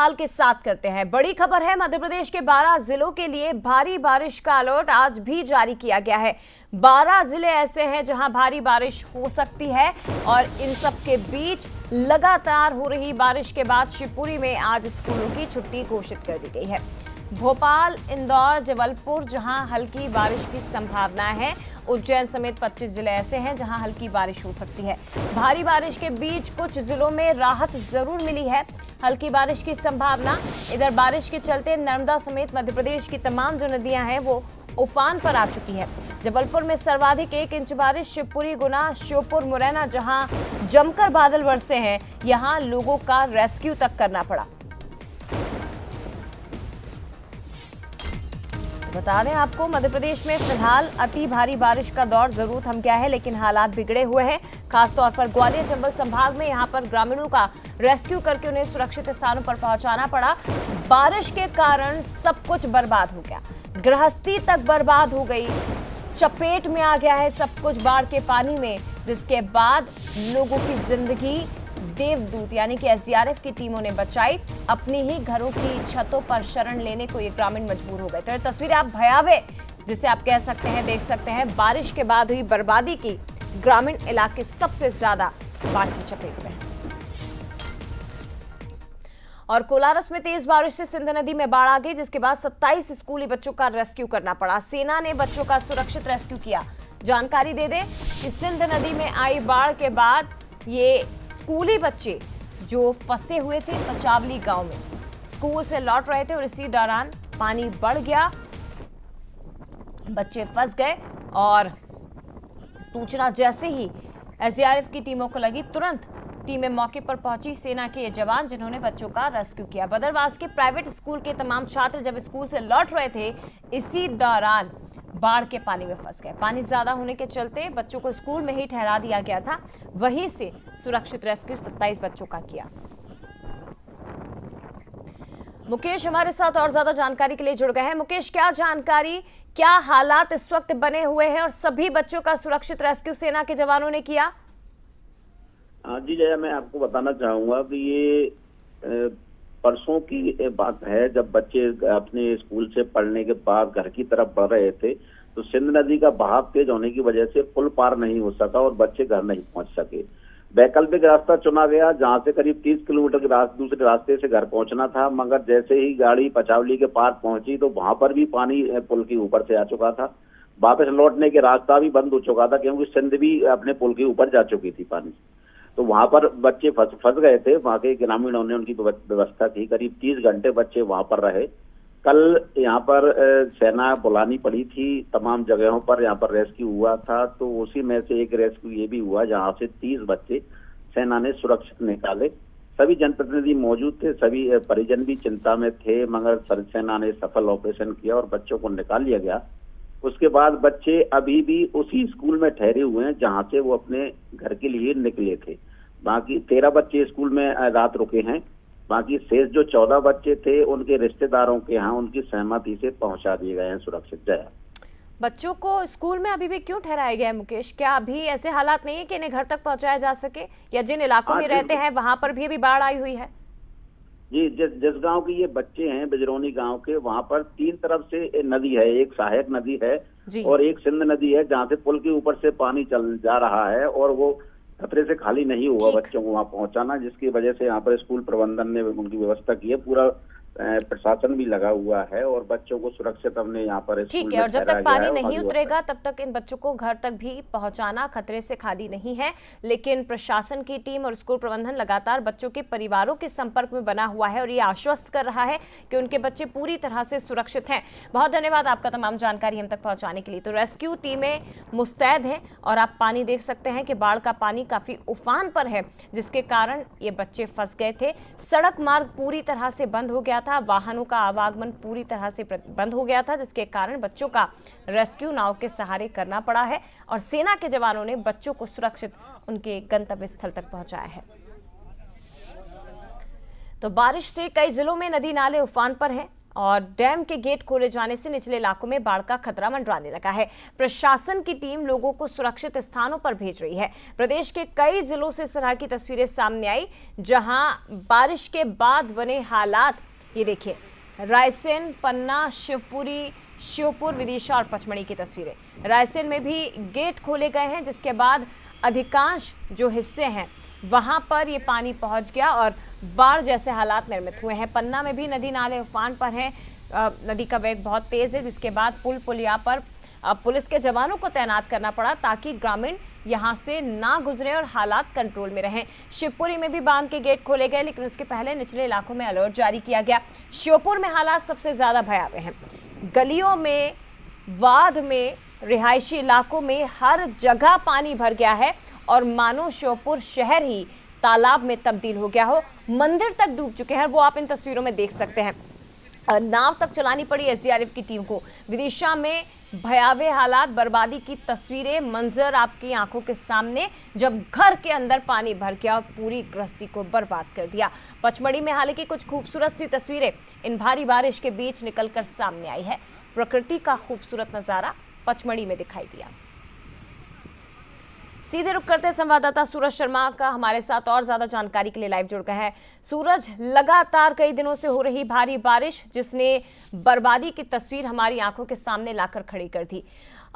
विशाल के साथ करते हैं। बड़ी खबर है, मध्य प्रदेश के 12 जिलों के लिए भारी बारिश का अलर्ट आज भी जारी किया गया है। 12 जिले ऐसे हैं जहां भारी बारिश हो सकती है और इन सब के बीच लगातार हो रही बारिश के बाद शिवपुरी में आज स्कूलों की छुट्टी घोषित कर दी गई है। भोपाल, इंदौर, जबलपुर जहां हल्की बारिश की संभावना है। उज्जैन समेत 25 जिले ऐसे हैं जहां हल्की बारिश हो सकती है। भारी बारिश के बीच कुछ जिलों में राहत जरूर मिली है। हल्की बारिश की संभावना। इधर बारिश के चलते नर्मदा समेत मध्य प्रदेश की तमाम जो नदियां हैं वो उफान पर आ चुकी है। जबलपुर में सर्वाधिक 1 इंच बारिश। शिवपुरी, गुना, श्योपुर, मुरैना जहां जमकर बादल बरसे हैं, यहां लोगों का रेस्क्यू तक करना पड़ा। बता दें आपको, मध्य प्रदेश में फिलहाल अति भारी बारिश का दौर जरूर थम गया है, लेकिन हालात बिगड़े हुए हैं। खासतौर पर ग्वालियर चंबल संभाग में यहां पर ग्रामीणों का रेस्क्यू करके उन्हें सुरक्षित स्थानों पर पहुंचाना पड़ा। बारिश के कारण सब कुछ बर्बाद हो गया, गृहस्थी तक बर्बाद हो गई, चपेट में आ गया है सब कुछ बाढ़ के पानी में, जिसके बाद लोगों की जिंदगी देवदूत यानी कि एसडीआरएफ की टीमों ने बचाई। अपनी ही घरों की छतों पर शरण लेने को ये ग्रामीण मजबूर हो गए। तो ये तस्वीरें आप भयावह जिसे आप कह सकते हैं देख सकते हैं। बारिश के बाद हुई बर्बादी की ग्रामीण इलाके सबसे ज्यादा बाढ़ की चपेट में। और कोलारस में तेज बारिश से सिंध नदी में बाढ़ आ गई, जिसके बाद 27 स्कूली बच्चों का रेस्क्यू करना पड़ा। सेना ने बच्चों का सुरक्षित रेस्क्यू किया। जानकारी दे दें कि सिंध नदी में आई बाढ़ के बाद ये स्कूली बच्चे जो फंसे हुए थे पचावली गांव में, स्कूल से लौट रहे थे और इसी दौरान पानी बढ़ गया, बच्चे फंस गए और सूचना जैसे ही एसडीआरएफ की टीमों को लगी, तुरंत टीमें मौके पर पहुंची। सेना के ये जवान जिन्होंने बच्चों का रेस्क्यू किया। बदरवास के प्राइवेट स्कूल के तमाम छात्र जब स्कूल से लौट रहे थे, इसी दौरान बाढ़ के पानी में फंस गए। पानी ज्यादा होने के चलते बच्चों को स्कूल में ही ठहरा दिया गया था। वहीं से सुरक्षित रेस्क्यू 27 बच्चों का किया। मुकेश हमारे साथ और ज्यादा जानकारी के लिए जुड़ गए हैं। मुकेश, क्या जानकारी, क्या हालात इस वक्त बने हुए हैं और सभी बच्चों का सुरक्षित रेस्क्यू सेना के जवानों ने किया? जी जया, मैं आपको बताना चाहूंगा कि ये परसों की बात है, जब बच्चे अपने स्कूल से पढ़ने के बाद घर की तरफ बढ़ रहे थे तो सिंध नदी का बहाव तेज होने की वजह से पुल पार नहीं हो सका और बच्चे घर नहीं पहुंच सके। वैकल्पिक रास्ता चुना गया जहां से करीब 30 किलोमीटर के दूसरे रास्ते से घर पहुंचना था, मगर जैसे ही गाड़ी पचावली के पार पहुंची तो वहां पर भी पानी पुल के ऊपर से आ चुका था। वापस लौटने के रास्ता भी बंद हो चुका था क्योंकि सिंध भी अपने पुल के ऊपर जा चुकी थी पानी। तो वहां पर बच्चे फंस गए थे। वहां के ग्रामीणों ने उनकी व्यवस्था की। करीब 30 घंटे बच्चे वहां पर रहे। कल यहाँ पर सेना बुलानी पड़ी थी तमाम जगहों पर, यहाँ पर रेस्क्यू हुआ था। तो उसी में से एक रेस्क्यू ये भी हुआ जहाँ से 30 बच्चे सेना ने सुरक्षित निकाले। सभी जनप्रतिनिधि मौजूद थे, सभी परिजन भी चिंता में थे, मगर सेना ने सफल ऑपरेशन किया और बच्चों को निकाल लिया गया। उसके बाद बच्चे अभी भी उसी स्कूल में ठहरे हुए हैं जहां से वो अपने घर के लिए निकले थे। बाकी 13 बच्चे स्कूल में रात रुके हैं। बाकी शेष जो 14 बच्चे थे उनके रिश्तेदारों के यहाँ उनकी सहमति से पहुंचा दिए गए हैं सुरक्षित। जया, बच्चों को स्कूल में अभी भी क्यों ठहराया गया है मुकेश? क्या अभी ऐसे हालात नहीं है कि इन्हें घर तक पहुंचाया जा सके, या जिन इलाकों में रहते हैं वहां पर भी अभी बाढ़ आई हुई है? जी, जिस गांव के ये बच्चे हैं, बिजरौनी गांव के, वहां पर 3 तरफ से नदी है। एक सहायक नदी है और एक सिंध नदी है जहां से पुल के ऊपर से पानी चल जा रहा है और वो खतरे से खाली नहीं हुआ बच्चों को वहां पहुंचाना, जिसकी वजह से यहाँ पर स्कूल प्रबंधन ने उनकी व्यवस्था की है। पूरा प्रशासन भी लगा हुआ है और बच्चों को सुरक्षित हमने यहाँ पर ठीक है। और जब तक पानी नहीं उतरेगा तब तक इन बच्चों को घर तक भी पहुंचाना खतरे से खाली नहीं है। लेकिन प्रशासन की टीम और स्कूल प्रबंधन लगातार बच्चों के परिवारों के संपर्क में बना हुआ है और ये आश्वस्त कर रहा है कि उनके बच्चे पूरी तरह से सुरक्षित हैं। बहुत धन्यवाद आपका तमाम जानकारी हम तक पहुंचाने के लिए। तो रेस्क्यू टीमें मुस्तैद हैं और आप पानी देख सकते हैं कि बाढ़ का पानी काफी उफान पर है, जिसके कारण ये बच्चे फंस गए थे। सड़क मार्ग पूरी तरह से बंद हो गया था, वाहनों का आवागमन पूरी तरह से बंद हो गया था, जिसके कारण बच्चों का रेस्क्यू नाव के सहारे करना पड़ा है और सेना के जवानों ने बच्चों को सुरक्षित उनके गंतव्य स्थल तक पहुंचाया है। तो बारिश से कई जिलों में नदी नाले उफान पर हैं और डैम के गेट खोले जाने से निचले इलाकों में बाढ़ का खतरा मंडराने लगा है। प्रशासन की टीम लोगों को सुरक्षित स्थानों पर भेज रही है। प्रदेश के कई जिलों से इस तरह की तस्वीरें सामने आई, जहां बारिश के बाद बने हालात ये देखिए। रायसेन, पन्ना, शिवपुरी, श्योपुर, विदिशा और पचमढ़ी की तस्वीरें। रायसेन में भी गेट खोले गए हैं, जिसके बाद अधिकांश जो हिस्से हैं वहां पर ये पानी पहुंच गया और बाढ़ जैसे हालात निर्मित हुए हैं। पन्ना में भी नदी नाले उफान पर हैं। नदी का वेग बहुत तेज है, जिसके बाद पुलिया पर पुलिस के जवानों को तैनात करना पड़ा ताकि ग्रामीण यहां से ना गुजरे और हालात कंट्रोल में रहें। शिवपुरी में भी बांध के गेट खोले गए, लेकिन उसके पहले निचले इलाकों में अलर्ट जारी किया गया। श्योपुर में हालात सबसे ज्यादा भयावह हैं। गलियों में, वाद में, रिहायशी इलाकों में हर जगह पानी भर गया है और मानो श्योपुर शहर ही तालाब में तब्दील हो गया हो। मंदिर तक डूब चुके हैं, वो आप इन तस्वीरों में देख सकते हैं। नाव तक चलानी पड़ी एसडीआरएफ की टीम को। विदिशा में भयावह हालात, बर्बादी की तस्वीरें, मंजर आपकी आंखों के सामने, जब घर के अंदर पानी भर गया और पूरी गृहस्थी को बर्बाद कर दिया। पचमढ़ी में हालांकि कुछ खूबसूरत सी तस्वीरें इन भारी बारिश के बीच निकलकर सामने आई है। प्रकृति का खूबसूरत नजारा पचमढ़ी में दिखाई दिया। सीधे रुक करते संवाददाता सूरज शर्मा का हमारे साथ और ज्यादा जानकारी के लिए लाइव जुड़ गए हैं। सूरज, लगातार कई दिनों से हो रही भारी बारिश जिसने बर्बादी की तस्वीर हमारी आंखों के सामने लाकर खड़ी कर दी।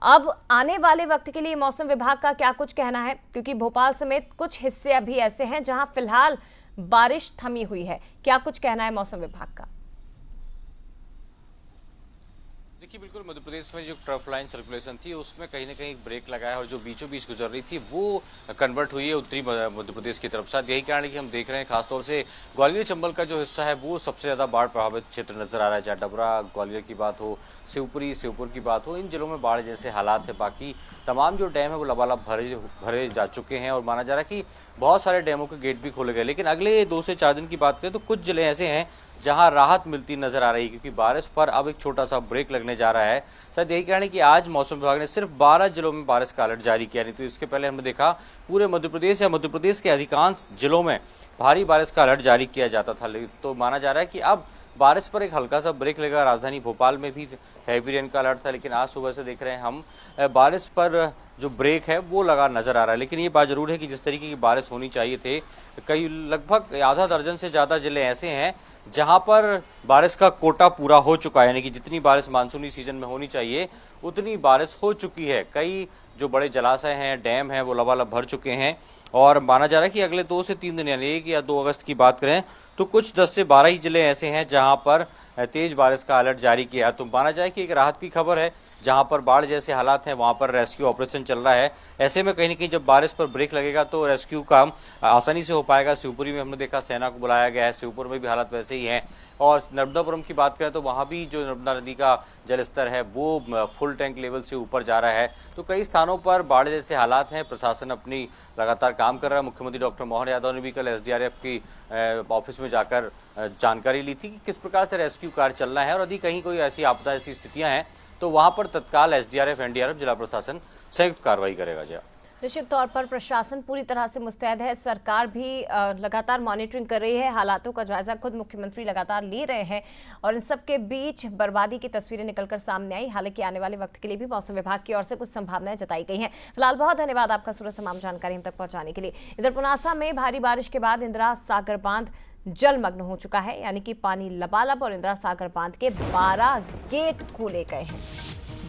अब आने वाले वक्त के लिए मौसम विभाग का क्या कुछ कहना है, क्योंकि भोपाल समेत कुछ हिस्से अभी ऐसे हैं जहां फिलहाल बारिश थमी हुई है। क्या कुछ कहना है मौसम विभाग का? देखिए, बिल्कुल मध्य प्रदेश में जो ट्रफ लाइन सर्कुलेशन थी उसमें कहीं ना कहीं ब्रेक लगा है और जो बीचों बीच गुजर रही थी वो कन्वर्ट हुई है उत्तरी मध्य प्रदेश की तरफ। साथ यही कारण है कि हम देख रहे हैं खासतौर से ग्वालियर चंबल का जो हिस्सा है वो सबसे ज्यादा बाढ़ प्रभावित क्षेत्र नजर आ रहा है। चाहे डबरा, ग्वालियर की बात हो, शिवपुरी, श्योपुर की बात हो, इन जिलों में बाढ़ जैसे हालात है। बाकी तमाम जो डैम है वो लबालब भरे जा चुके हैं और माना जा रहा है कि बहुत सारे डैमों के गेट भी खोले गए। लेकिन अगले 2 से 4 दिन की बात करें तो कुछ जिले ऐसे हैं जहां राहत मिलती नजर आ रही है, क्योंकि बारिश पर अब एक छोटा सा ब्रेक लगने जा रहा है। शायद यही कारण है कि आज मौसम विभाग ने सिर्फ 12 जिलों में बारिश का अलर्ट जारी किया। नहीं तो इसके पहले हमने देखा पूरे मध्य प्रदेश या मध्य प्रदेश के अधिकांश जिलों में भारी बारिश का अलर्ट जारी किया जाता था। तो माना जा रहा है कि अब बारिश पर एक हल्का सा ब्रेक लगेगा। राजधानी भोपाल में भी हैवी रेन का अलर्ट था, लेकिन आज सुबह से देख रहे हैं हम बारिश पर जो ब्रेक है वो लगा नजर आ रहा है। लेकिन ये बात जरूर है कि जिस तरीके की बारिश होनी चाहिए थे, कई लगभग आधा दर्जन से ज्यादा जिले ऐसे हैं जहां पर बारिश का कोटा पूरा हो चुका है, यानी कि जितनी बारिश मानसूनी सीजन में होनी चाहिए उतनी बारिश हो चुकी है। कई जो बड़े जलाशय हैं, डैम हैं, वो लबालब भर चुके हैं और माना जा रहा है कि अगले 2 से 3 दिन यानी 1 या 2 अगस्त की बात करें तो कुछ 10 से 12 ही जिले ऐसे हैं जहां पर तेज बारिश का अलर्ट जारी किया है। तो माना जाए कि एक राहत की खबर है। जहां पर बाढ़ जैसे हालात हैं वहां पर रेस्क्यू ऑपरेशन चल रहा है। ऐसे में कहीं ना कहीं जब बारिश पर ब्रेक लगेगा तो रेस्क्यू काम आसानी से हो पाएगा। शिवपुरी में हमने देखा सेना को बुलाया गया है, शिवपुर में भी हालात वैसे ही हैं। और नर्मदापुरम की बात करें तो वहां भी जो नर्मदा नदी का जलस्तर है वो फुल टैंक लेवल से ऊपर जा रहा है। तो कई स्थानों पर बाढ़ जैसे हालात हैं। प्रशासन अपनी लगातार काम कर रहा है। मुख्यमंत्री डॉक्टर मोहन यादव ने भी कल एसडीआरएफ की ऑफिस में जाकर जानकारी ली थी कि किस प्रकार से रेस्क्यू कार्य चल रहा है और यदि कहीं कोई ऐसी आपदा, ऐसी स्थितियां हैं तो वहां पर तत्काल एसडीआरएफ, एनडीआरएफ, जिला प्रशासन संयुक्त कार्रवाई करेगा। जय निश्चित तौर पर प्रशासन पूरी तरह से मुस्तैद है। सरकार भी लगातार मॉनिटरिंग कर रही है, हालातों का जायजा खुद मुख्यमंत्री लगातार ले रहे हैं और इन सब के बीच बर्बादी की तस्वीरें निकलकर सामने आई। हालांकि आने वाले वक्त के लिए भी मौसम विभाग की ओर से कुछ संभावनाएं जताई गई हैं। फिलहाल बहुत धन्यवाद आपका सूरज, तमाम जानकारी हम तक पहुंचाने के लिए। इधर पुनासा में भारी बारिश के बाद इंदिरा सागर बांध जलमग्न हो चुका है, यानी कि पानी लबालब और इंदिरा सागर बांध के 12 गेट खोले गए हैं।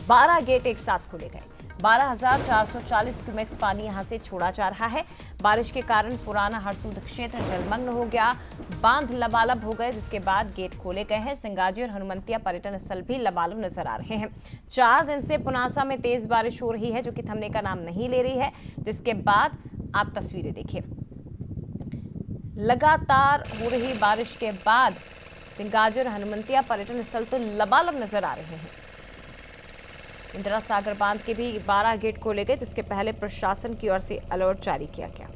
12 गेट एक साथ खोले गए। 12,440 क्यूमेक्स पानी यहां से छोड़ा जा रहा है। बारिश के कारण पुराना हरसूद क्षेत्र जलमग्न हो गया, बांध लबालब हो गए, जिसके बाद गेट खोले गए हैं। सिंगाजी और हनुमंतिया पर्यटन स्थल भी लबालब नजर आ रहे हैं। 4 दिन से पुनासा में तेज बारिश हो रही है, जो कि थमने का नाम नहीं ले रही है। जिसके बाद आप तस्वीरें देखिए, लगातार हो रही बारिश के बाद सिंगाजी और हनुमंतिया पर्यटन स्थल तो लबालब नजर आ रहे हैं। इंदिरा सागर बांध के भी 12 गेट खोले गए, जिसके पहले प्रशासन की ओर से अलर्ट जारी किया गया।